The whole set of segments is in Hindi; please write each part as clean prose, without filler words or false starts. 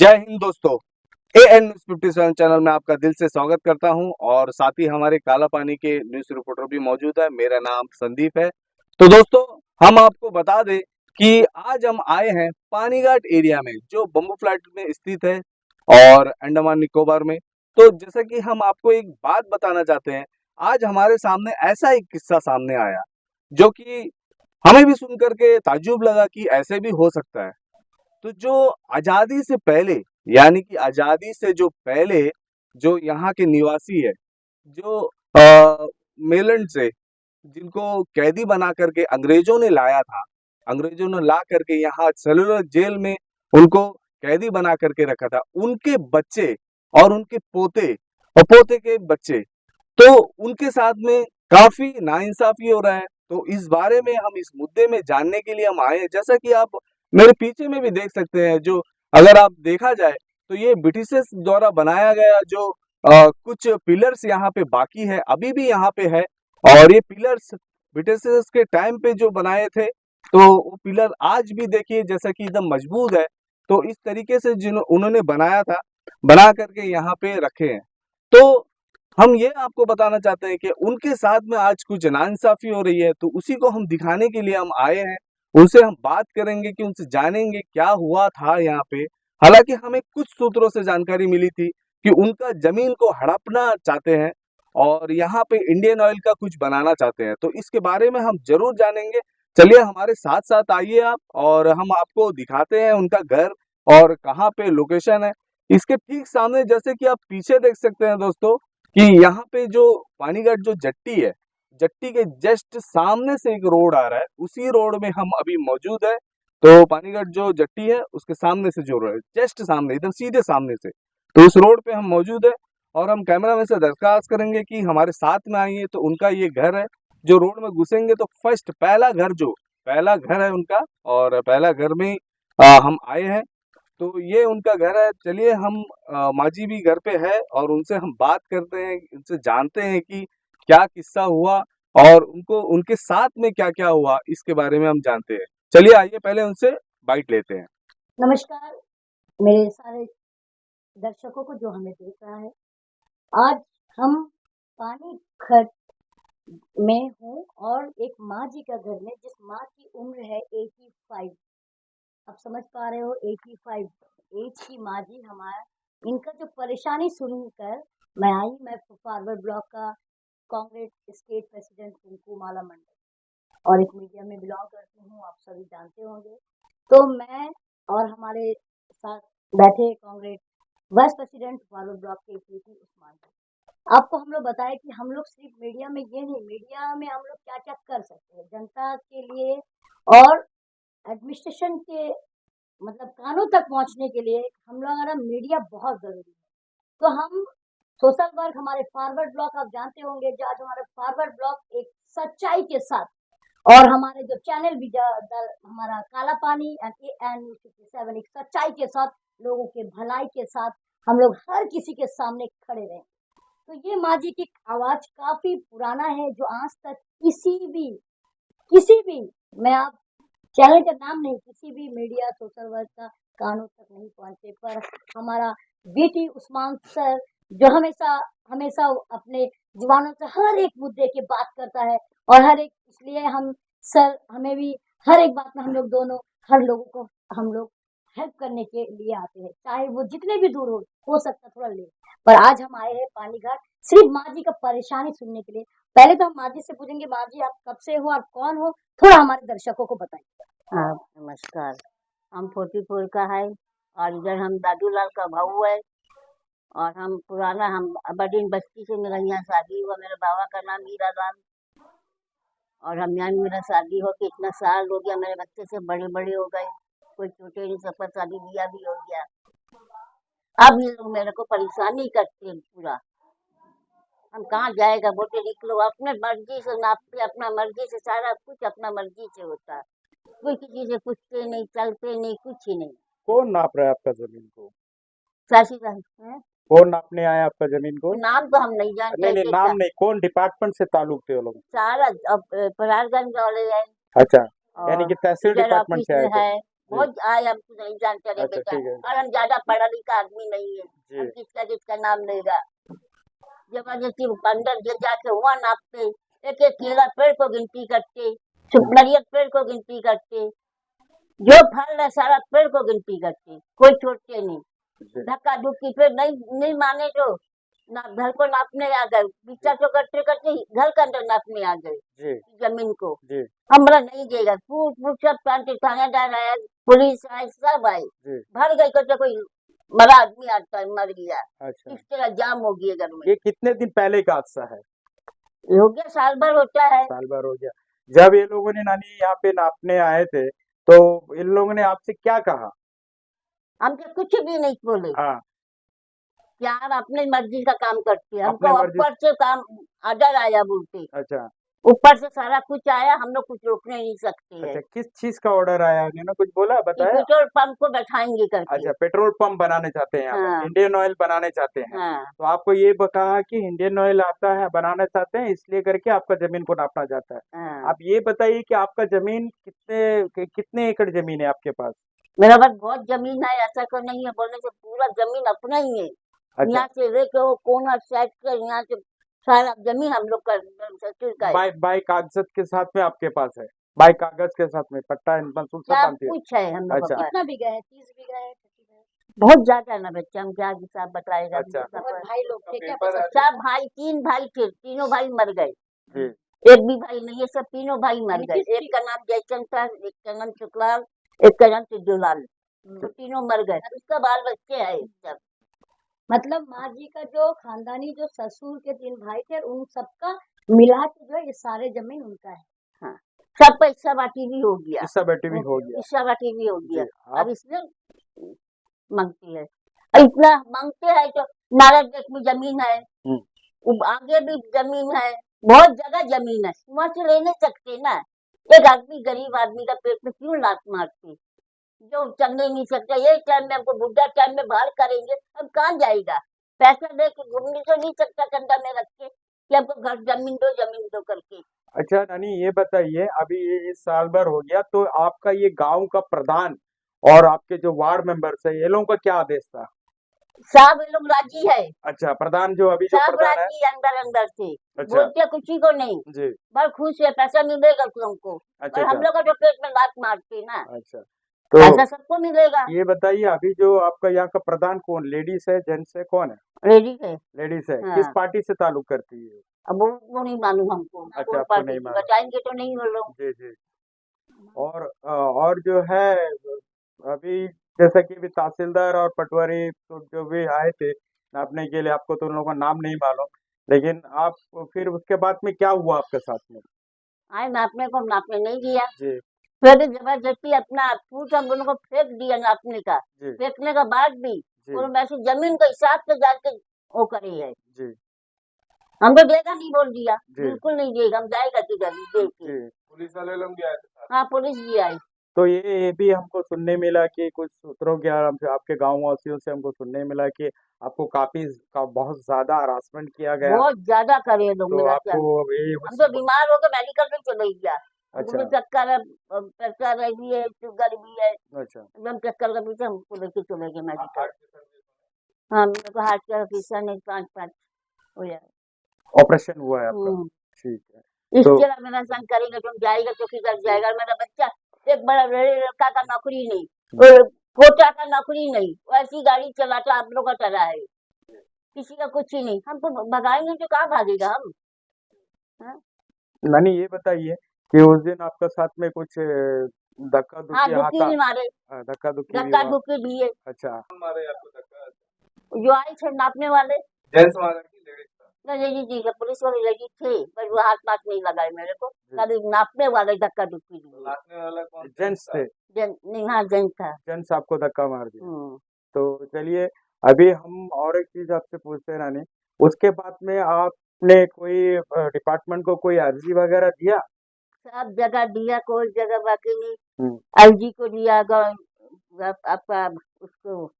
जय हिंद दोस्तों। एएन न्यूज 57 चैनल में आपका दिल से स्वागत करता हूं और साथ ही हमारे काला पानी के न्यूज रिपोर्टर भी मौजूद है। मेरा नाम संदीप है। तो दोस्तों, हम आपको बता दें कि आज हम आए हैं पानीघाट एरिया में, जो बम्बू फ्लैट में स्थित है और अंडमान निकोबार में। तो जैसा कि हम आपको एक बात बताना चाहते हैं, आज हमारे सामने ऐसा एक किस्सा सामने आया जो कि हमें भी सुन करके ताज्जुब लगा कि ऐसे भी हो सकता है। तो जो आजादी से पहले, यानी कि आजादी से जो पहले जो यहाँ के निवासी है, जो मेलन से जिनको कैदी बना करके अंग्रेजों ने लाया था, अंग्रेजों ने ला करके यहाँ सेलुलर जेल में उनको कैदी बना करके रखा था, उनके बच्चे और उनके पोते और पोते के बच्चे, तो उनके साथ में काफी नाइंसाफी हो रहा है। तो इस बारे में हम इस मुद्दे में जानने के लिए हम आए हैं। जैसा कि आप मेरे पीछे में भी देख सकते हैं, जो अगर आप देखा जाए तो ये ब्रिटिशर्स द्वारा बनाया गया जो कुछ पिलर्स यहाँ पे बाकी है, अभी भी यहाँ पे है। और ये पिलर्स ब्रिटिशर्स के टाइम पे जो बनाए थे, तो वो पिलर आज भी देखिए जैसा कि एकदम मजबूत है। तो इस तरीके से जिन्हों उन्होंने बनाया था, बना करके यहाँ पे रखे हैं। तो हम ये आपको बताना चाहते हैं कि उनके साथ में आज कुछ नाइंसाफी हो रही है, तो उसी को हम दिखाने के लिए हम आए हैं। उनसे हम बात करेंगे कि उनसे जानेंगे क्या हुआ था यहाँ पे। हालांकि हमें कुछ सूत्रों से जानकारी मिली थी कि उनका जमीन को हड़पना चाहते हैं और यहाँ पे इंडियन ऑयल का कुछ बनाना चाहते हैं। तो इसके बारे में हम जरूर जानेंगे। चलिए हमारे साथ साथ आइए आप, और हम आपको दिखाते हैं उनका घर और कहाँ पे लोकेशन है। इसके ठीक सामने, जैसे कि आप पीछे देख सकते हैं दोस्तों, कि यहाँ पे जो पानीघाट जो जट्टी है, जट्टी के जस्ट सामने से एक रोड आ रहा है, उसी रोड में हम अभी मौजूद है। तो पानीघाट जो जट्टी है उसके सामने से जो रोड है, जस्ट सामने, एकदम सीधे सामने से, तो उस रोड पे हम मौजूद है। और हम कैमरा में से दरखास्त करेंगे कि हमारे साथ में आइए। तो उनका ये घर है, जो रोड में घुसेंगे तो फर्स्ट पहला घर है उनका, और पहला घर में हम आए हैं। तो ये उनका घर है। चलिए हम माजी भी घर पे है और उनसे हम बात करते हैं, उनसे जानते हैं कि क्या किस्सा हुआ और उनको उनके साथ में क्या क्या हुआ, इसके बारे में हम जानते हैं। चलिए आइए पहले उनसे बाइट लेते हैं। नमस्कार मेरे सारे दर्शकों को जो हमें देख रहा है। आज हम पानीघाट में हूँ और एक माँ जी का घर में, जिस माँ की उम्र है 85। आप समझ पा रहे हो, 85 एज की माँ जी हमारा। इनका जो परेशानी सुनकर मैं आई। मैं फॉरवर्ड ब्लॉक का कांग्रेस स्टेट प्रेसिडेंट रिंकू माला मंडल और एक मीडिया में बिलोंग करती हूँ, आप सभी जानते होंगे। तो मैं और हमारे साथ बैठे Congress vice president forward Bloc के प्रीति उस्मान जी। आपको हम लोग बताए कि हम लोग सिर्फ मीडिया में ये नहीं, मीडिया में हम लोग क्या क्या कर सकते हैं जनता के लिए और एडमिनिस्ट्रेशन के मतलब कानून तक पहुंचने के लिए। हम लोग हमारा मीडिया बहुत जरूरी है। तो हम सोशल वर्क, हमारे फॉरवर्ड ब्लॉक आप जानते होंगे, जो आज हमारा फॉरवर्ड ब्लॉक एक सच्चाई के साथ, और हमारे जो चैनल भी हमारा काला पानी एन 57 एक सच्चाई के साथ, लोगों के भलाई के साथ हम लोग हर किसी के सामने खड़े रहे। तो ये माँ जी की आवाज काफी पुराना है, जो आज तक किसी भी मैं आप चैनल का नाम नहीं, किसी भी मीडिया सोशल वर्क का कानून तक नहीं पहुंचे। पर हमारा बीटी उस्मान सर जो हमेशा हमेशा अपने जुबानों से हर एक मुद्दे की बात करता है, और हर एक, इसलिए हम सर हमें भी हर एक बात में हम लोग दोनों हर लोगों को हम लोग हेल्प करने के लिए आते हैं, चाहे वो जितने भी दूर हो सकता थोड़ा ले। पर आज हम आए हैं पानीघाट सिर्फ माँ जी का परेशानी सुनने के लिए। पहले तो हम माँ जी से पूछेंगे, माँ जी आप कब से हो, आप कौन हो, थोड़ा हमारे दर्शकों को बताइए। हाँ नमस्कार। हम 44 का है और इधर हम दादूलाल का भाऊ है और हम पुराना, हम बडीन बस्ती से मेरा यहाँ शादी हुआ। मेरे बाबा का नाम हीरा लाल और हम यहाँ मेरा शादी हो के इतना साल हो गया। मेरे बच्चे से बड़े बड़े हो गए, कोई छोटे नहीं, सबका शादी बिया भी हो गया। अब ये लोग मेरे को परेशानी करते हैं पूरा। हम कहाँ जाएगा, वोटे निकलो, अपने मर्जी से नापते, अपना मर्जी से सारा कुछ अपना मर्जी से होता है। कोई किसी से पूछते नहीं, चलते नहीं, कुछ ही नहीं। कौन नाप रहा है आपका जमीन को? सासी का है? कौन नापने आया आपका जमीन को? नाम तो हम नहीं जानते। नहीं, नाम नहीं, कौन डिपार्टमेंट से ताल्लुक थे वो लोग? सारा अब परारगंज वाले हैं। अच्छा, यानी और कि तहसील इधर डिपार्टमेंट ऑफिस से आए में थे। है, बहुत आए, हम कुछ नहीं जानते रे अच्छा बेटा, ठीक है और हम ज्यादा पढ़ा लिखा आदमी नहीं है, हम जी किसका किसका नाम लेगा। जबरदस्ती अंदर जाके हुआ नापते, एक एक केला पेड़ को गिनती करते, नारियल पेड़ को गिनती करते, जो फल है सारा पेड़ को गिनती करते, कोई छोड़ते नहीं। जी धक्का धुक्की फिर नहीं माने तो ना घर को नापने आ गए, बिच्चा तो करते करते ही घर के अंदर नापने आ गए जी जमीन को। जी हमारा नहीं देगा, फूट फूट सब प्रांतीय थानेदार आया, पुलिस आए, सब आए, जी भर गई तो कोई बड़ा आदमी आता है मर गया, अच्छा इस तरह जाम हो गया घर में। ये कितने दिन पहले का हादसा है? ये हो गया साल भर होता है। साल भर हो गया। जब ये लोगों ने नानी यहाँ पे नापने आए थे तो इन लोगों ने आपसे क्या कहा? हम तो कुछ भी नहीं बोले, हाँ क्या हम अपनी मर्जी का काम करते हैं, अपने हमको मर्जी ऊपर से काम आर्डर आया बोलते, अच्छा ऊपर से सारा कुछ आया, हम लोग कुछ रोकने नहीं सकते हैं अच्छा किस चीज का ऑर्डर आया? उन्होंने कुछ बोला कि बताया? पेट्रोल पंप को बैठाएंगे करके। अच्छा पेट्रोल पंप बनाने चाहते हैं यहाँ पे, हाँ इंडियन ऑयल बनाने चाहते हैं। हाँ तो आपको ये कहा कि इंडियन ऑयल आता है बनाना चाहते हैं इसलिए करके आपका जमीन को नापना चाहता है। हाँ। आप ये बताइए कि आपका जमीन कितने एकड़ जमीन है आपके पास? मेरा पास बहुत जमीन है, ऐसा तो नहीं है बोलने से, पूरा जमीन अपना ही है, अच्छा यहाँ से लेके वो कोना साइड का, यहाँ से सारा जमीन हम लोग का ससुर का है, बाय कागजात के साथ में आपके पास है? बाय कागज के साथ में पट्टा मंसूर सब सब बांधती है? कुछ है हम लोग अच्छा का। कितना बीघा है? 30 बीघा है, 30 बीघा है? बहुत ज्यादा है ना बच्चा, हम क्या हिसाब बताएगा। अच्छा बहुत भाई लोग थे क्या? पेपर है। सब भाई, 3 भाई थे, तीनों भाई मर गए, जी एक भी भाई नहीं है, सब तीनों भाई मर गए। किस एक का नाम जयचंद था, एक का नाम शुक्लाल, एक का नाम सिद्धूलाल, वो तीनों मर गए, उसका बाल बच्चे है सब। मतलब माँ जी का जो खानदानी जो ससुर के 3 भाई थे, उन सबका मिला के जो है ये सारे जमीन उनका है। हाँ, सबका हिस्सा बाटी भी हो गया, हिस्सा बेटी भी हो गया। हिस्सा बाटी भी हो गया। जी अब आप इसमें मांगती है, और इतना मांगते हैं तो नारद देख में जमीन है, आगे भी जमीन है, बहुत जगह जमीन है, वहां से ले नहीं सकते ना। एक आदमी गरीब आदमी का पेट में क्यों लात मारते, जो चलने नहीं सकता, ये टाइम में हमको बुढ़ा टाइम में बाहर करेंगे, हम कहाँ जाएगा, पैसा दे के घूमने तो नहीं सकता कंधा में रख के कि हमको घर जमीन दो करके। अच्छा नानी ये बताइए अभी ये साल भर हो गया तो आपका ये गांव का प्रधान और आपके जो वार्ड मेंबर्स है ये लोगों का क्या आदेश था? सब ये लोग राजी है, अच्छा प्रधान जो अभी जो सब प्रधान है राजी अंदर अंदर से, अच्छा बोलते कुछ ही को नहीं, जी बस खुश है, पैसा मिलेगा तुमको, अच्छा और हम अच्छा लोग का जो पेट में लात मारते ना, अच्छा तो पैसा सबको मिलेगा। ये बताइए अभी जो आपका यहाँ का प्रधान कौन, लेडीज है जेंट्स है, कौन है? रेडी है। लेडीज है। हाँ। किस पार्टी से ताल्लुक करती है? अब वो नहीं मालूम हमको, अच्छा, कौन आपको पार्टी नहीं की, मालूम। बताएंगे तो नहीं वो लोग। जी जी और जो है अभी जैसा कि अभी तहसीलदार और पटवारी तो जो भी आए थे नापने के लिए, आपको तो उन लोगों का नाम नहीं मालूम, लेकिन आप फिर उसके बाद में क्या हुआ आपके साथ में? आए नापने को, नापने नहीं दिया, जी फिर जबरदस्ती अपना फूट हम दोनों को फेंक दिया नापने का, जी फेंकने के बाद भी जी और वैसे जमीन के हिसाब से जाके वो करी है, जी हमको देगा नहीं बोल दिया, जी बिल्कुल नहीं देगा, हम जाएगा किधर देख के। जी पुलिस वाले लोग भी आए थे साथ? हाँ पुलिस भी आई। तो ये भी हमको सुनने मिला कि कुछ सूत्रों के हमसे आपके गाँव वासियों से हमको सुनने मिला कि आपको बहुत ज्यादा हरासमेंट किया गया, बहुत ज्यादा करे लोग, तो मेरा क्या, आपको ये हम तो बीमार हो गए, मेडिकल में चले गया, अच्छा मुझे चक्कर भी है, शुगर भी है, अच्छा एकदम चक्कर का पीछे हमको लेके चले गए मेडिकल। हाँ मेरे को हार्ट का ऑपरेशन है, 5 हो जाए। ऑपरेशन हुआ है आपका? ठीक है इस तो तरह मेरा संग करेंगे तुम जाएगा तो किधर जाएगा, मेरा बच्चा एक बड़ा लड़का का नौकरी नहीं, और कोटा का नौकरी नहीं, वैसी गाड़ी चलाता आप लोग का तरह है, किसी का कुछ ही नहीं, हमको भगाएंगे तो कहाँ भागेगा हम। हाँ? नानी ये बताइए कि उस दिन आपका साथ में कुछ धक्का हाँ दुक्की दुखी भी मारे, धक्का दुक्की भी धक्का हुआ? धुक्की दिए, अच्छा मारे आपको धक्का? जो आए थे नापने वाले, जेंट्स मारा कि लेडीज था? लेडी जी का, पुलिस वाले लेडी थे, पर वो हाथ पाथ नहीं लगाए मेरे को, जी। खाली नापने वाले धक्का धुक्की दिए। नाचने वाला कौन? जेंट्स थे? नहीं हाँ जेंट्स था। जेंट्स आपको धक्का मार दिया? हम्म। तो चलिए अभी हम और एक चीज आपसे पूछते हैं नानी, उसके बाद में आपने कोई डिपार्टमेंट को कोई अर्जी वगैरह दिया? सब जगह दिया, कोई जगह बाकी नहीं, हम्म, एलजी को दिया, आपका उसको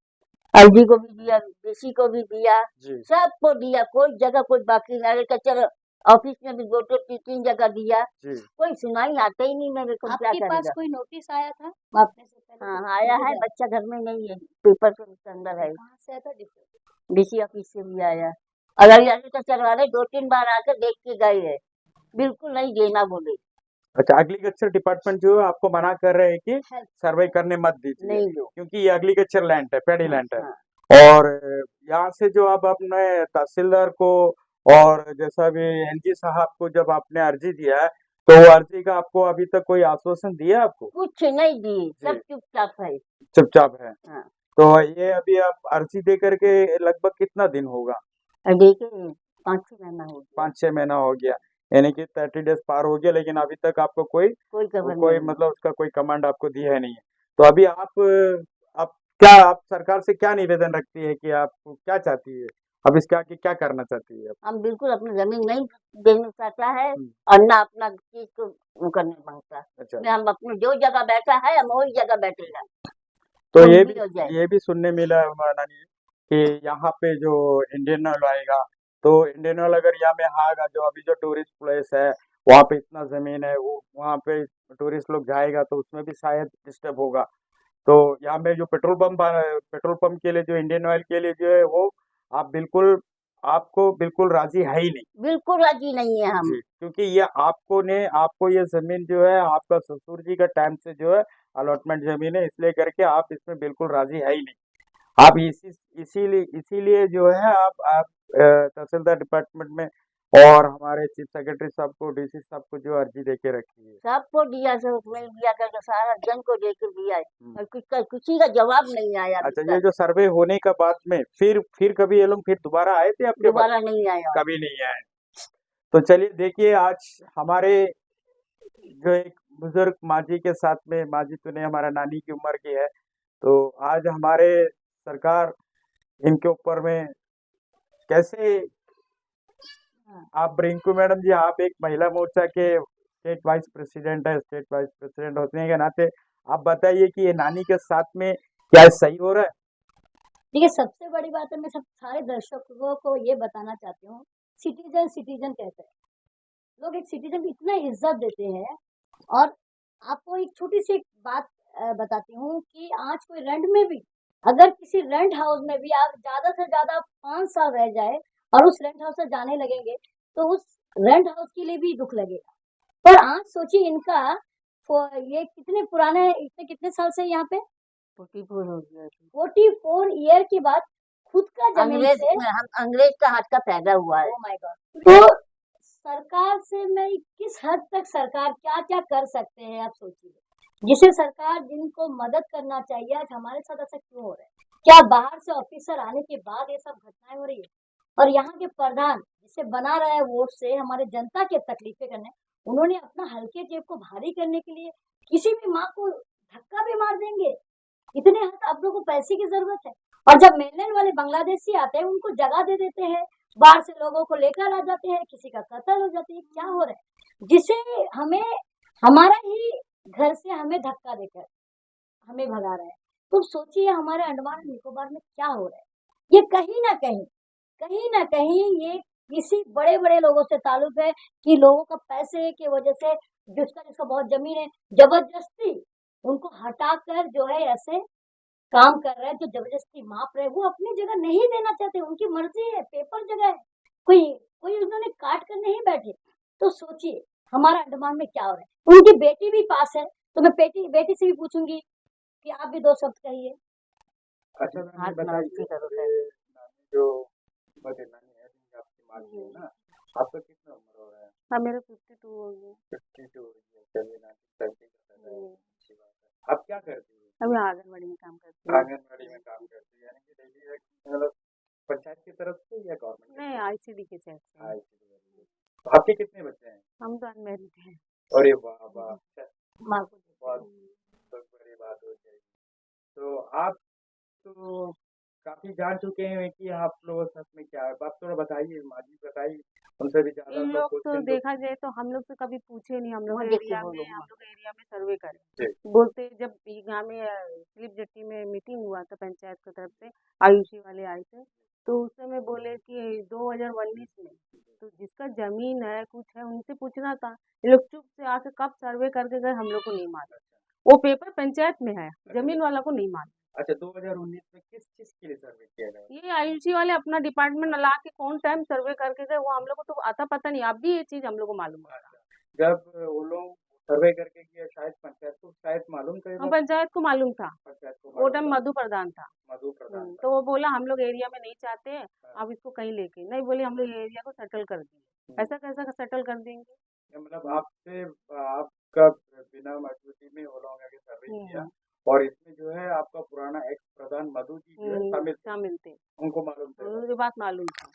एलजी को भी दिया, डीसी को भी दिया, जी सबको दिया, कोई जगह कोई बाकी नहीं, अरे चलो ऑफिस में भी 2-3 जगह दिया, जी। कोई सुनाई आता ही नहीं मेरे को, क्या आपके पास करेगा। कोई नोटिस आया था आपने से पहले? हाँ कुछ आया है, नोटिस आया? बच्चा घर में नहीं है, पेपर के अंदर है, कहाँ से आया था? डीसी ऑफिस से भी आया। अगर एग्रीकल्चर वाले 2-3 बार आकर देख के गए हैं, बिल्कुल नहीं देना बोले, अच्छा, एग्रीकल्चर डिपार्टमेंट जो है आपको मना कर रहे हैं कि हेल्प सर्वे करने मत दीजिए, नहीं दो। क्योंकि ये एग्रीकल्चर लैंड है, पैडी हाँ, लैंड है। हाँ, और यहाँ से जो अब अपने तहसीलदार को और जैसा भी एनजी साहब को जब आपने अर्जी दिया है, तो वो अर्जी का आपको अभी तक कोई आश्वासन दिया आपको? कुछ नहीं दिए, सब जी। चुपचाप है। चुपचाप है। हाँ, तो ये अभी आप अर्जी दे करके लगभग कितना दिन होगा? देखिए 5-6 महीना हो गया, 5-6 महीना हो गया, यानी कि 30 डेज पार हो गया, लेकिन अभी तक आपको कोई कोई खबर कोई नहीं। मतलब उसका कोई कमांड आपको दिया है नहीं है। तो अभी आप क्या आप सरकार से क्या निवेदन रखती है कि आप क्या चाहती है? अब इसके आगे क्या करना चाहती है आप? हम बिल्कुल अपनी जमीन नहीं देना चाहता है हुँ, और ना अपना चीज को वो करने मांगता। अच्छा। मैं हम अपनी जो जगह बैठा है हम वही जगह बैठेगा, तो कुछ भी हो जाए। ये भी सुनने मिला है नानी कि यहाँ पे जो इंडियन ऑयल आएगा, तो इंडियन ऑयल अगर यहाँ में आएगा, जो अभी जो टूरिस्ट प्लेस है, वहाँ पे इतना ज़मीन है, वो वहाँ पे टूरिस्ट लोग जाएगा तो उसमें भी शायद डिस्टर्ब होगा। तो यहाँ पे जो पेट्रोल पंप के लिए जो इंडियन ऑयल के लिए जो है वो आप बिल्कुल आपको बिल्कुल राजी है ही नहीं। बिल्कुल राजी नहीं है हम। जी, क्योंकि ये आपको ये जमीन जो है आपका ससुर जी का टाइम से जो है अलॉटमेंट जमीन है, इसलिए करके आप इसमें बिल्कुल राजी है ही नहीं। आप इसीलिए जो है आप तहसीलदार डिपार्टमेंट में और हमारे चीफ सेक्रेटरी साहब को, डीसी साहब को जो अर्जी दे के रखी है। सबको दिया, सब उसमें दिया करके सारा जन को दे के दिया है हम्म। और किसी का जवाब नहीं आया अभी अच्छा, ये तक। जो सर्वे होने का बाद में फिर कभी ये लोग फिर दोबारा आए थे आपके पास? दोबारा नहीं आया। कभी नहीं आए। तो चलिए देखिए, आज हमारे जो एक बुजुर्ग माँ जी के साथ में, माँ जी तो नहीं, हमारा नानी की उम्र की है, तो आज हमारे सरकार इनके ऊपर में कैसे आप रिंकू मैडम जी, आप एक महिला मोर्चा के स्टेट वाइस प्रेसिडेंट है, स्टेट वाइस प्रेसिडेंट होने के नाते आप बताइए कि ये नानी के साथ में क्या सही हो रहा है? देखिए, सबसे बड़ी बात है, मैं सब सारे दर्शकों को ये बताना चाहती हूँ, सिटीजन सिटीजन कहते हैं। लोग एक सिटीजन को इतना इज्जत देते हैं। और आपको एक छोटी सी एक बात बताती हूँ कि आज कोई रेंट में भी, अगर किसी रेंट हाउस में भी आप ज्यादा से ज्यादा 5 साल रह जाए और उस रेंट हाउस से जाने लगेंगे, तो उस रेंट हाउस के लिए भी दुख लगेगा। पर आज सोचिए इनका ये कितने साल से यहाँ पे 44 हो गया। 44 ईयर के बाद खुद का जमीन अंग्रेज से, हम अंग्रेज का हाथ का पैदा हुआ है। Oh my God. तो सरकार से मैं किस हद तक सरकार क्या क्या कर सकते हैं आप सोचिए। जिसे सरकार जिनको मदद करना चाहिए, आज हमारे साथ ऐसा क्यों हो रहा है? क्या बाहर से ऑफिसर आने के बाद ये सब घटनाएं हो रही है? और यहाँ के प्रधान जिसे बना रहा है वोट से हमारे जनता के तकलीफें करने, उन्होंने अपना हल्के जेब को भारी करने के लिए किसी भी माँ को धक्का भी मार देंगे। इतने हद आप लोगों को पैसे की जरूरत है। और जब मेनलैंड वाले बांग्लादेशी आते हैं उनको जगह दे देते हैं, बाहर से लोगों को लेकर आ जाते हैं, किसी का कत्ल हो जाती है। क्या हो रहा है जिसे हमें हमारा ही घर से हमें धक्का देकर हमें भगा रहा है। तो सोचिए हमारे अंडमान निकोबार में क्या हो रहा है। ये कहीं ना कहीं ये किसी बड़े बड़े लोगों से ताल्लुक है कि लोगों का पैसे की वजह से जिसका बहुत जमीन है, जबरदस्ती उनको हटाकर जो है ऐसे काम कर रहे हैं, जो जबरदस्ती माप रहे हैं। वो अपनी जगह नहीं देना चाहते, उनकी मर्जी है, पेपर जगह है, कोई कोई उन्होंने काट कर नहीं बैठे। तो सोचिए हमारा अंडमान में क्या हो रहा है। उनकी बेटी भी पास है, तो मैं बेटी से भी पूछूंगी कि आप भी 2 शब्द कहिए। अच्छा, नानी हाथ बताइए, नमस्ते करो ये नानी जो बड़े नानी है जिनकी आपकी माँ जी है ना, आपका कितना उम्र हो रहा है? हाँ मेरा 52 हो गया। 52 हो रही है। चलिए नानी, तब भी पता है, अच्छी बात है। आप क्या करती है? अभी आंगनबाड़ी में काम करती हूँ। आंगनबाड़ी में काम करती है, यानी कि डेली मतलब पंचायत की तरफ से या गवर्नमेंट? नहीं आईसीडी के साथ से। तो आपके कितने बच्चे हैं? हम तो अनमेरिड हैं। अरे वाह वाह, माँ को बहुत बहुत बड़ी बात हो जाएगी। तो आप तो काफी जान चुके हैं कि आप लोगों के साथ में क्या है। आप थोड़ा बताइए, माँ जी बताइए, उनसे भी ज्यादा इन लोग लोग तो क्वेश्चन देखा जाए तो हम लोग तो कभी पूछे नहीं। हम लोग देख के एरिया बोलो में सर्वे जी। करें बोलते। जब यहाँ में स्लिप जट्टी में मीटिंग हुआ था पंचायत की तरफ से, आयुषी वाले आए थे, तो उस समय बोले कि 2019 में तो जिसका जमीन है कुछ है उनसे पूछना था। ये लोग चुप से आके कब सर्वे करके गए हम लोग को नहीं मालूम। वो पेपर पंचायत में है, जमीन वाला को नहीं मालूम। अच्छा, 2019 में किस चीज के लिए सर्वे किया गया? ये आयुषी वाले अपना डिपार्टमेंट ला के कौन टाइम सर्वे करके गए वो हम लोग को तो आता पता नहीं। अब भी ये चीज हम लोग को मालूम है। जब वो लोग सर्वे करके किया, शायद पंचायत को शायद मालूम थे, हाँ, पंचायत को मालूम था। पंचायत को वो मालूम टाइम था, मधु प्रधान था। मधु प्रधान तो वो बोला हम लोग एरिया में नहीं चाहते हैं, आप इसको कहीं लेके नहीं। बोले हम लोग ये एरिया को सेटल कर दिए। था। ऐसा कैसा सेटल कर देंगे? मतलब आपसे आपका बिना मजबूती में वो लोगों ने सर्वे किया, और इसमें जो है आपका पुराना एक्स प्रधान मधु जी जो है शामिल थे, शामिल थे, उनको मालूम था। उनको ये बात मालूम था।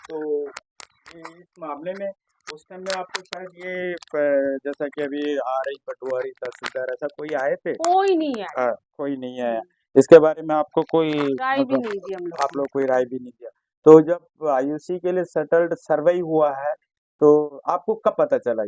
तो ये इस मामले में उस टाइम में आपको शायद ये जैसा कि अभी आ रही पटवारी तहसीलदार, ऐसा कोई आए थे? कोई नहीं आया। हाँ, कोई नहीं आया। इसके बारे में आपको कोई राय भी मतलब नहीं दी हम लोग आप को। लोग कोई राय भी नहीं दिया? तो जब आयुषी के लिए सेटल्ड सर्वे हुआ है, तो आपको कब पता चला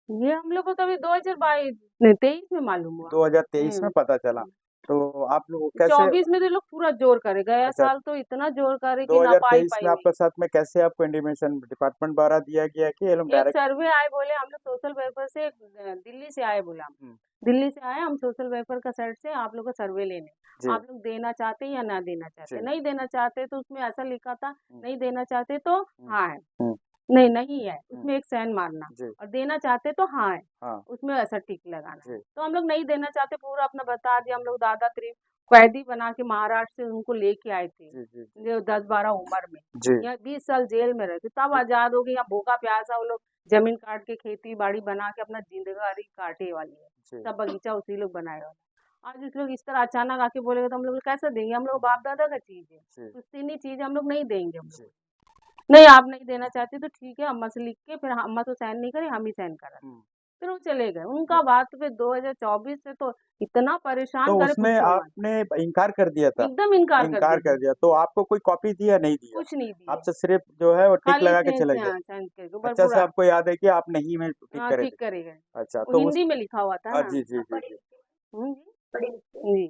ये हम लोग को तो अभी 2023 में मालूम हुआ। 2023 में पता चला? तो आप लोग कैसे 24 में तो लोग पूरा जोर करे, गया अच्छा, साल तो इतना जोर करे कि ना पाई 2023 पाई में नहीं। आपके साथ में कैसे आपको इंटीमेशन डिपार्टमेंट द्वारा दिया गया कि ये लोग एक डायरेक्ट? सर्वे आए, बोले हम लोग सोशल वेलफेयर से दिल्ली से आए, बोला हम दिल्ली से आए, हम सोशल वेलफेयर का साइड से आप लोग का सर्वे लेने, जी आप लोग देना चाहते हैं या ना देना चाहते? जी नहीं देना चाहते तो उसमें ऐसा लिखा था, नहीं देना चाहते तो हाँ है, हम्म, नहीं नहीं है उसमें एक साइन मारना, जी और देना चाहते तो हाँ है, हाँ उसमें ऐसा टिक लगाना। जी तो हम लोग नहीं देना चाहते, पूरा अपना बता दिया। हम लोग दादा त्रिप कैदी बना के महाराष्ट्र से उनको लेके आए थे, जी जी जो 10-12 उम्र में, जी या 20 साल जेल में रहते, तब आजाद हो गए। यहाँ भूखा प्यासा वो लोग जमीन काट के खेती बाड़ी बना के अपना जिंदगी काटे वाली है, जी सब बगीचा उसी लोग बनाए वाला। आज उस लोग इस तरह अचानक आके बोलेगा तो हम लोग कैसे देंगे? हम लोग बाप दादा का चीज है, जी पुश्तैनी चीज हम लोग नहीं देंगे। हम जी लोग नहीं, आप नहीं देना चाहते तो ठीक है, अम्मा से लिख के, फिर अम्मा तो साइन नहीं करे, हम ही साइन करा। फिर वो चले गए। उनका बात पे 2024 से तो इतना परेशान तो करे उसमें पूछो मत। आपने इनकार कर दिया था? एकदम इनकार कर इनकार कर दिया, दिया, तो आपको कोई कॉपी दिया नहीं दिया? कुछ नहीं दिए, आपसे सिर्फ जो है वो टिक खाली लगा के साइन चले से गए? हाँ साइन करके ऊपर अच्छा से पूरा। आपको याद है कि आप नहीं में टिक हाँ करे ठीक थे? करेगा, अच्छा, वो तो उस हिंदी में लिखा हुआ था ना। जी जी जी जी जी जी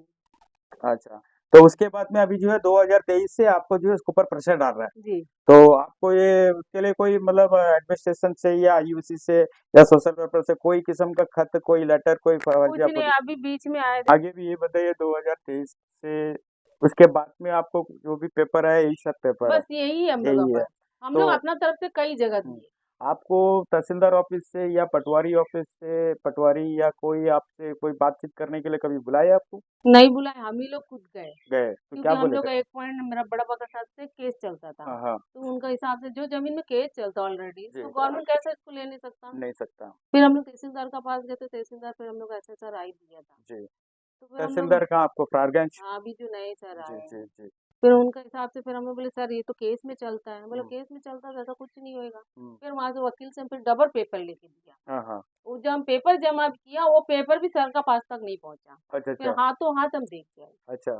अच्छा, तो उसके बाद में अभी जो है 2023 से आपको जो है उसके ऊपर प्रेशर डाल रहा है, जी। तो आपको ये उसके लिए कोई मतलब एडमिनिस्ट्रेशन से या आईयूसी से या सोशल वेलफेयर से कोई किस्म का खत, कोई लेटर, कोई फर्जी कुछ आपको नहीं, अभी बीच में आए थे। आगे भी ये बताइए 2023 से उसके बाद में आपको जो भी पेपर है यही सब पेपर है? बस यही है हम लोग यही का है। पास। हम तो लोग अपना तरफ से कई जगह हम्म, दिए। आपको तहसीलदार ऑफिस से या पटवारी ऑफिस से पटवारी या कोई आपसे कोई बातचीत करने के लिए कभी बुलाया आपको? नहीं बुलाए, हम ही लोग खुद गए, गए तो क्योंकि क्या हम बोले लोग थे? का एक पॉइंट मेरा बड़ा बाबा साहब से केस चलता था। हाँ हाँ तो उनका हिसाब से जो जमीन में केस चलता ऑलरेडी, जी तो गवर्नमेंट कैसे इसको ले नहीं सकता? नहीं सकता फिर हम लोग तहसीलदार का पास गए, तो तहसीलदार फिर हम लोग ऐसा राय दिया था। जी। तो फिर हम लोग तहसीलदार कहाँ आपको? फरारगंज? हाँ, अभी जो नए सर जी आए हैं, जी जी फिर उनका हिसाब से फिर हम लोग बोले सर ये तो केस में चलता है। बोला हम्म, केस में चलता है तो ऐसा कुछ नहीं होएगा। हम्म, फिर वहां से वकील से हम फिर डबल पेपर लेके दिया। हाँ हाँ वो जब हम पेपर जमा किया, वो पेपर भी सर का पास तक नहीं पहुंचा। अच्छा फिर अच्छा हाथों हाथ हम देख गए। अच्छा,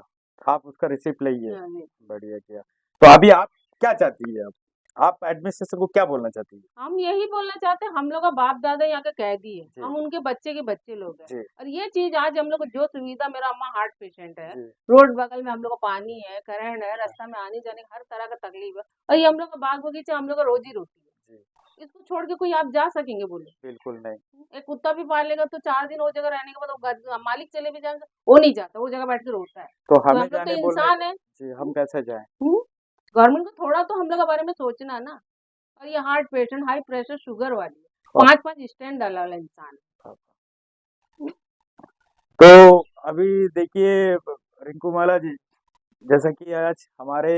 आप उसका रिसिप्ट लिए? हाँ, नहीं। बढ़िया किया। तो अभी आप क्या चाहती है? आप एडमिनिस्ट्रेशन को क्या बोलना चाहती है? हम यही बोलना चाहते हैं, हम लोग का बाप दादा यहाँ के कैदी है, जी हम उनके बच्चे के बच्चे लोग हैं। जी और ये चीज आज हम लोग को जो सुविधा, मेरा अम्मा हार्ट पेशेंट है, जी रोड बगल में हम लोग को पानी है, करंट है, रास्ता में आने जाने का हर तरह का तकलीफ है, और ये हम लोग का बाग बगीचा हम लोग का रोजी रोटी है। जी इसको छोड़ के कोई आप जा सकेंगे? बोले बिल्कुल नहीं। एक कुत्ता भी पालेगा तो 4 दिन वो जगह रहने के बाद वो मालिक चले भी जाएंगे, वो नहीं जाता, वो जगह बैठ के रोता है। तो तो हमें हम लोग तो जाने बोल रहे इंसान है। जी, हम कैसे जाएं? गवर्नमेंट को थोड़ा तो हम लोग के बारे में सोचना ना। और ये heart patient, high pressure, sugar वाली है, और 5-5 स्टैंड डाला वाला इंसान है। तो अभी देखिए रिंकू माला जी, जैसा कि आज हमारे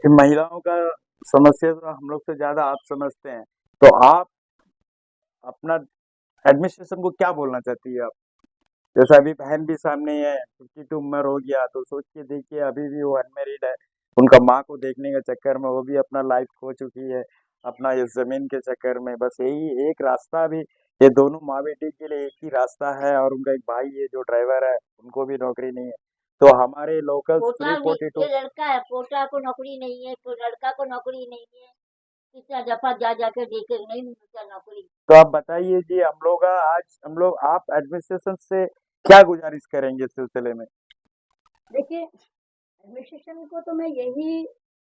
महिलाओं का समस्या तो हम लोग से ज्यादा आप समझते हैं, तो आप अपना एडमिनिस्ट्रेशन को क्या बोलना चाहती है आप? जैसा अभी बहन भी सामने है, 52 उम्र हो गया, तो सोच के देखिए अभी भी वो अनमेरिड है, उनका माँ को देखने के चक्कर में वो भी अपना लाइफ खो चुकी है, अपना इस जमीन के चक्कर में। बस यही एक रास्ता भी, ये दोनों माँ बेटी के लिए एक ही रास्ता है, और उनका एक भाई है जो ड्राइवर है, उनको भी नौकरी नहीं है। तो हमारे लोकल पोता ये 342 लड़का है, पोता को नौकरी नहीं है, तो लड़का को नौकरी नहीं है, कितना दफा जा जाकर देखे नहीं मिलता नौकरी। तो आप बताइए जी, हम लोग आप एडमिनिस्ट्रेशन से क्या गुजारिश करेंगे इस सिलसिले में? देखिए एडमिनिस्ट्रेशन को तो मैं यही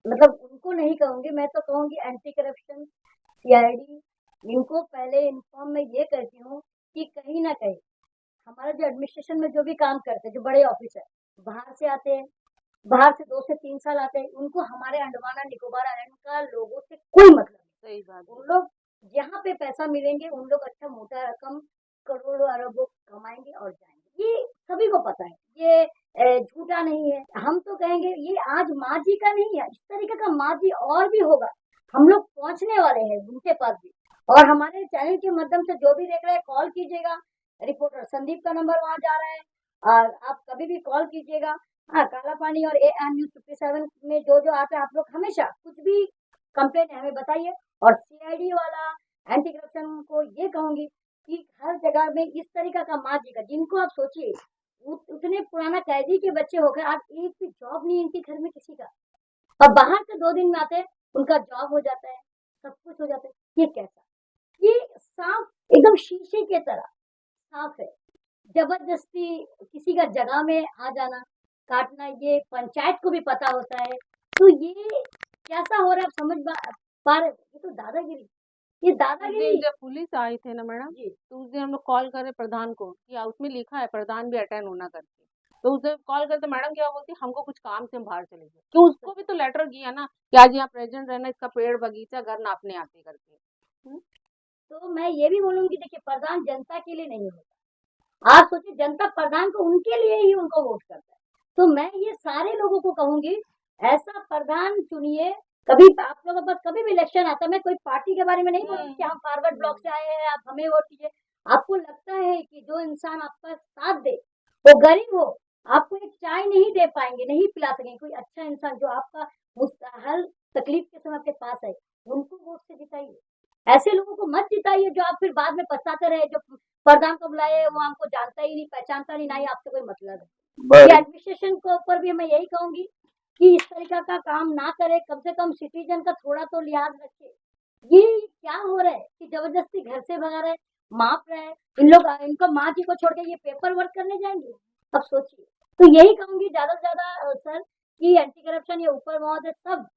मतलब उनको नहीं कहूंगी, मैं तो कहूंगी एंटी करप्शन सीआईडी, इनको पहले इन्फॉर्म मैं ये करती हूँ कि कहीं ना कहीं हमारा जो एडमिनिस्ट्रेशन में जो भी काम करते हैं, जो बड़े ऑफिसर बाहर से आते हैं, बाहर से 2 से 3 साल आते हैं, उनको हमारे अंडमान एंड निकोबार आइलैंड का लोगों से कोई मतलब नहीं। सही बात है। उन लोग जहाँ पे पैसा मिलेंगे, उन लोग अच्छा मोटा रकम करोड़ों अरबों कमाएंगे और जाएंगे, ये सभी को पता है, ये झूठा नहीं है। हम तो कहेंगे ये आज माँ जी का नहीं है, इस तरीके का माँ जी और भी होगा, हम लोग पहुंचने वाले हैं उनके पास भी। और हमारे चैनल के माध्यम से जो भी देख रहे हैं, कॉल कीजिएगा, रिपोर्टर संदीप का नंबर वहां जा रहा है, और आप कभी भी कॉल कीजिएगा। हाँ, काला पानी और एएन न्यूज 57 में जो जो आता है, आप लोग हमेशा कुछ भी कंप्लेन है हमें बताइए। और सीआईडी वाला एंटी करप्शन को ये कहूंगी कि हर जगह में इस तरीका का माँ जी का, जिनको आप सोचिए उतने पुराना कैदी के बच्चे होकर आज एक भी जॉब नहीं इनके घर में किसी का, और बाहर से 2 दिन में आते हैं, उनका जॉब हो जाता है, सब कुछ हो जाता है। ये कैसा, ये साफ एकदम शीशे के तरह साफ है। जबरदस्ती किसी का जगह में आ जाना, काटना, ये पंचायत को भी पता होता है। तो ये कैसा हो रहा है, आप समझ पा रहे हो? ये तो दादागिरी, ये उस दिन दादागिरी। जब पुलिस आई थे ना मैडम, जी, तो उस दिन हम लोग कॉल करे प्रधान को कि उसमें लिखा है प्रधान भी अटेंड होना करके। तो उस दिन कॉल करते मैडम क्या बोलती, हमको कुछ काम से हम बाहर चले गए। तो उसको भी तो लेटर किया ना कि आज यहाँ प्रेजेंट रहना, इसका पेड़ बगीचा घर नापने आते करके। तो मैं ये भी बोलूंगी, देखिए प्रधान जनता के लिए नहीं होता। आप सोचिए, जनता प्रधान को उनके लिए ही उनको वोट करता है। तो मैं ये सारे लोगों को कहूंगी, ऐसा प्रधान चुनिए। कभी आप लोगों के पास कभी भी इलेक्शन आता है, मैं कोई पार्टी के बारे में नहीं बोलूंगी कि हम फॉरवर्ड ब्लॉक से आए हैं, आप हमें वोट कीजिए। आपको लगता है कि जो इंसान आपका साथ दे, वो गरीब हो, आपको एक चाय नहीं दे पाएंगे, नहीं पिला सकेंगे, कोई अच्छा इंसान जो आपका हर तकलीफ के समय आपके पास है, उनको वोट से जिताइए। ऐसे लोगों को मत जिताइए जो आप फिर बाद में पछताते रहे, जो प्रधान को बुलाए वो हमको जानता ही नहीं, पहचानता नहीं, ना ही आपसे कोई मतलब है। ये एडमिनिस्ट्रेशन के ऊपर भी मैं यही कहूंगी कि इस तरीका का काम ना करे, कम से कम सिटीजन का थोड़ा तो लिहाज रखे। ये क्या हो रहा है कि जबरदस्ती घर से भगा रहे, माप रहे हैं। इन लोग, इनको माँ जी को छोड़ के ये पेपर वर्क करने जाएंगे, अब सोचिए। तो यही कहूंगी ज्यादा से ज्यादा सर कि एंटी करप्शन ये ऊपर महोदय सब,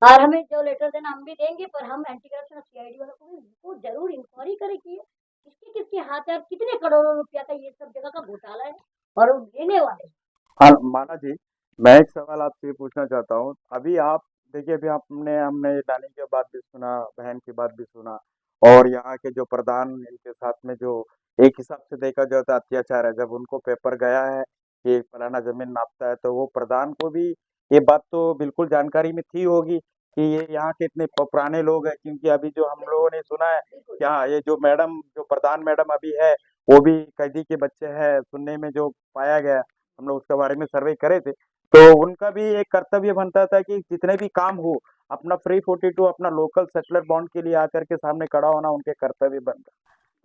और हमें जो लेटर देना हम भी देंगे, पर हम एंटी करप्शन सीआईडी वालों को भी इनको जरूर इंक्वायरी करें कि किसके किसके हाथ है और कितने करोड़ों रुपया का ये सब जगह का घोटाला है, और वो लेने वाले हैं। हाँ माला जी, मैं एक सवाल आपसे ये पूछना चाहता हूँ। अभी आप देखिए, अभी हमने नानी की बात भी सुना, बहन की बात भी सुना, और यहाँ के जो प्रधान इनके साथ में जो एक हिसाब से देखा जाए तो अत्याचार है। जब उनको पेपर गया है कि फलाना जमीन नापता है, तो वो प्रधान को भी ये बात तो बिल्कुल जानकारी में थी होगी कि ये यहाँ के इतने पुराने लोग हैं। क्योंकि अभी जो हम लोगों ने सुना है बिल्कुल कि हाँ, ये जो मैडम, जो प्रधान मैडम अभी है, वो भी कैदी के बच्चे हैं, सुनने में जो पाया गया, हम लोग उसके बारे में सर्वे करे थे। तो उनका भी एक कर्तव्य बनता था कि जितने भी काम हो, अपना फ्री 42 अपना लोकल सेटलर बॉन्ड के लिए आकर के सामने खड़ा होना उनके कर्तव्य बनता।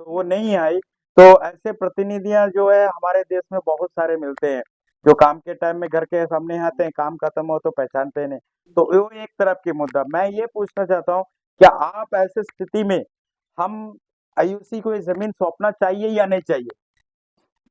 तो वो नहीं आई। तो ऐसे प्रतिनिधियां जो है हमारे देश में बहुत सारे मिलते हैं, जो काम के टाइम में घर के सामने आते हैं, काम खत्म हो तो पहचानते नहीं। तो वो एक तरफ की मुद्दा। मैं ये पूछना चाहता हूँ, क्या आप ऐसे स्थिति में हम आयुषी को ये जमीन सौंपना चाहिए या नहीं चाहिए?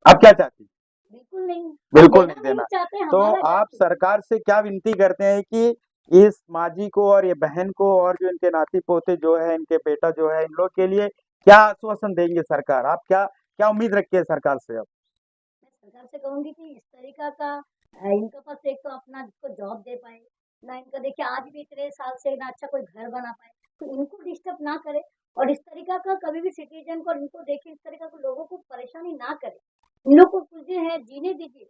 आप क्या चाहती? बिल्कुल नहीं, हम बिल्कुल देना नहीं नहीं देना। चाहते, तो हमारा आप जाति। सरकार से क्या विनती करते हैं कि इस माजी को और ये बहन को और जो इनके नाती पोते जो है, इनके बेटा जो है, इन लोग के लिए क्या आश्वासन देंगे सरकार? आप क्या क्या उम्मीद रखती है सरकार से अब? मैं सरकार से कहूंगी कि इस तरीका का इनके पास एक तो अपना जिसको जॉब दे पाए ना, इनका देखिए आज भी इतने साल से ना अच्छा कोई घर बना पाए, तो इनको डिस्टर्ब ना करे। और इस तरीका का कभी भी सिटीजन को, इनको देखिए इस तरीका के लोगों को परेशानी ना करे। इन लोग को कुछ दिन है जीने दीजिए।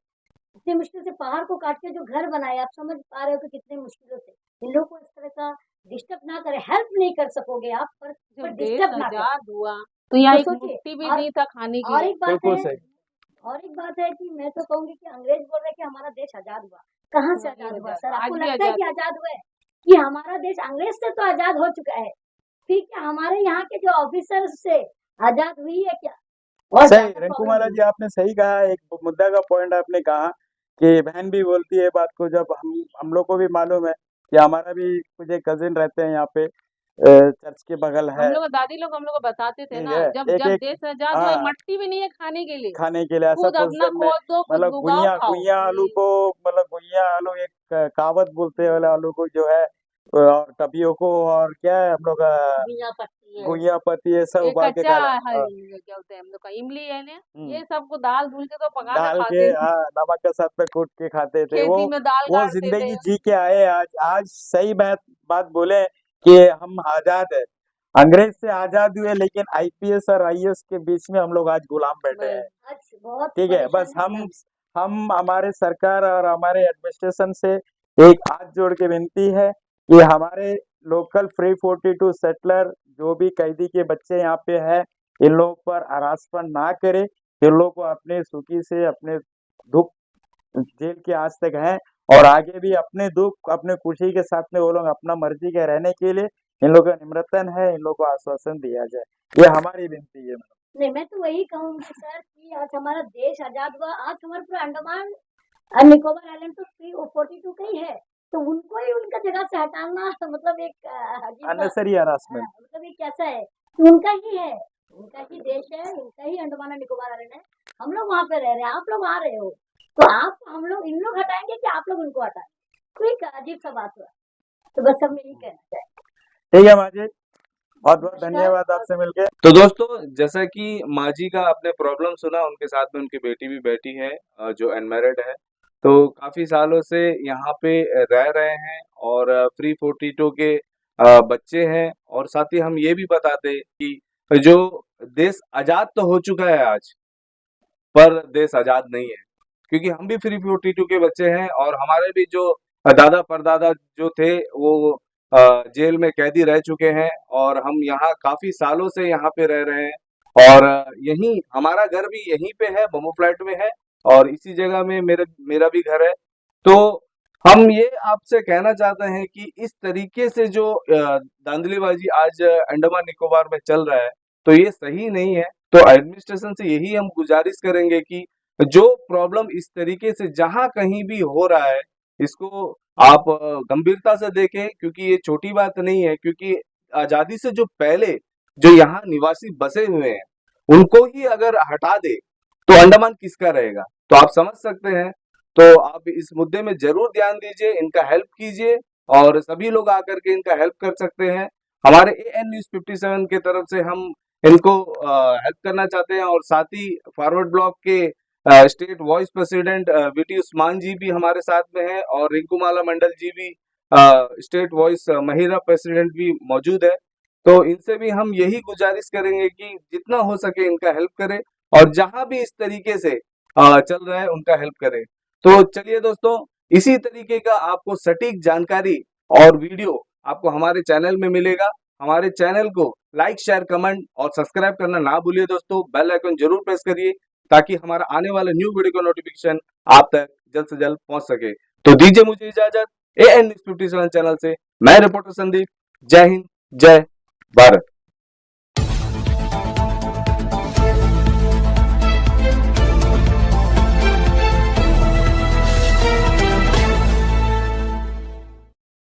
इतने मुश्किल से पहाड़ को काट के जो घर बनाए, आप समझ पा रहे हो कि कितने मुश्किलों से। इन लोग को इस तरह का डिस्टर्ब ना करे, हेल्प नहीं कर सकोगे आप, पर जब देश डिस्टर्ब ना करे। आजाद हुआ तो यहाँ तो एक सोचिए, मुट्ठी भी और दी था खाने के और लिए। एक बात बिल्कुल है, सही। और एक बात है कि मैं तो कहूंगी कि अंग्रेज बोल रहे हैं कि हमारा देश आजाद हुआ, कहाँ से वही आजाद हुआ आजाद सर? हुआ, आपको आज भी लगता है आजाद कि हुआ। आजाद हुआ है? कि हमारा देश अंग्रेज से तो आजाद हो चुका है, फिर क्या हमारे यहाँ के जो ऑफिसर से आजाद हुई है क्या? और सही, ज्यादा रिंकू प्रॉब्लम माला हुई जी, आपने सही कहा। एक मुद्दा का पॉइंट आपने कहा कि बहन भी बोलती है बात को। जब हम लोग को भी मालूम है कि हमारा भी कुछ एक कजिन रहते हैं यहाँ पे, चर्च के बगल हम है, लोग दादी लोग हम लोग को बताते थे ठीक ना, है, जब एक जब एक, देश आजाद हुआ, एक हाँ, मट्टी भी नहीं है खाने के लिए, खाने के लिए ऐसा खुद अपना पोजीशन में, खोद दो, खुद मतलब उगाओ गुइया खाओ। गुइया आलू को, मतलब गुइया आलू, एक कहावत बोलते हैं वाला आलू को जो है, और टपियोको और क्या है हम लोग बिना पत्ती है गुइया पत्ती ये सब ये उबाल के कच्चा खाना क्या बोलते हैं हम लोग का इमली है ना, ये सबको दाल धुल के तो पका के डाल के खाते थे, नमक के साथ में कूट के खाते थे। खेती में दाल वो गाड़ते थे। जिंदगी जी के आए। आज सही बात बोले कि हम आजाद है, अंग्रेज से आजाद हुए, लेकिन आईपीएस और आईएएस के बीच में हम लोग आज गुलाम बैठे हैं। आज बहुत ठीक है, बस परेशानी है। हम हमारे सरकार और हमारे एडमिनिस्ट्रेशन से एक हाथ जोड़ के विनती है कि हमारे लोकल फ्री 42 सेटलर जो भी कैदी के बच्चे यहाँ पे है, इन लोगों पर हरासमेंट ना करे। इन लोगों को अपने सुखी से अपने दुख जेल के आज तक हैं, और आगे भी अपने दुख अपने खुशी के साथ में वो लोग अपना मर्जी के रहने के लिए इन लोगों का निमंत्रण है, इन लोगों को आश्वासन दिया जाए। ये हमारी विनती है। नहीं, मैं तो वही कहूंगी सर कि आज हमारा देश आजाद हुआ, आज हमारे पूरा अंडमान और निकोबार आइलैंड तो 42 का ही है, तो उनको ही उनका जगह से हटाना मतलब एक अजीब सा अननेसेसरी हरासमेंट। मतलब ये कैसा है कि उनका ही है, उनका ही देश है, उनका ही अंडमान और निकोबार आइलैंड है, हम लोग वहाँ पे रह रहे हैं, आप लोग आ रहे हो, तो आप हम लोग इन लोग हटाएंगे कि आप लोग उनको हटाएंगे? तो एक अजीब सा बात हुआ। तो बस हम यही कहना चाहेंगे। ठीक है माँ जी, बहुत बहुत नमस्कार। धन्यवाद आपसे मिलके। तो दोस्तों, जैसा कि माँ जी का आपने प्रॉब्लम सुना, उनके साथ में उनकी बेटी भी बैठी है जो अनमैरिड है, तो काफी सालों से यहाँ पे रह रहे हैं और फ्री 42 के बच्चे हैं। और साथ ही हम ये भी बता दें कि जो देश आजाद तो हो चुका है आज, पर देश आजाद नहीं है, क्योंकि हम भी फ्री 42 के बच्चे हैं और हमारे भी जो दादा परदादा जो थे वो जेल में कैदी रह चुके हैं, और हम यहाँ काफी सालों से यहाँ पे रह रहे हैं। और यहीं हमारा घर भी यहीं पे है, बमो फ्लैट में है, और इसी जगह में मेरा भी घर है। तो हम ये आपसे कहना चाहते हैं कि इस तरीके से जो धांधलीबाजी आज अंडमान निकोबार में चल रहा है, तो ये सही नहीं है। तो एडमिनिस्ट्रेशन से यही हम गुजारिश करेंगे कि जो प्रॉब्लम इस तरीके से जहां कहीं भी हो रहा है, इसको आप गंभीरता से देखें, क्योंकि ये छोटी बात नहीं है। क्योंकि आजादी से जो पहले जो यहाँ निवासी बसे हुए हैं, उनको ही अगर हटा दे तो अंडमान किसका रहेगा? तो आप समझ सकते हैं। तो आप इस मुद्दे में जरूर ध्यान दीजिए, इनका हेल्प कीजिए, और सभी लोग आकर के इनका हेल्प कर सकते हैं। हमारे AN न्यूज़ 57 की तरफ से हम इनको हेल्प करना चाहते हैं, और साथ ही फॉरवर्ड ब्लॉक के state vice president VT Usman ji भी हमारे साथ में हैं, और रिंकूमाला मंडल जी भी स्टेट वाइस महिला प्रेसिडेंट भी मौजूद है। तो इनसे भी हम यही गुजारिश करेंगे कि जितना हो सके इनका हेल्प करें, और जहां भी इस तरीके से चल रहा है उनका हेल्प करें। तो चलिए दोस्तों, इसी तरीके का आपको सटीक जानकारी और वीडियो आपको हमारे चैनल में मिलेगा। हमारे चैनल को लाइक, शेयर, कमेंट और सब्सक्राइब करना ना भूलिए दोस्तों। बेल आइकन जरूर प्रेस करिए, ताकि हमारा आने वाला न्यू वीडियो का नोटिफिकेशन आप तक जल्द से जल्द पहुंच सके। तो दीजिए मुझे इजाजत। AN न्यूज़ 57 चैनल से मैं रिपोर्टर संदीप। जय हिंद, जय भारत।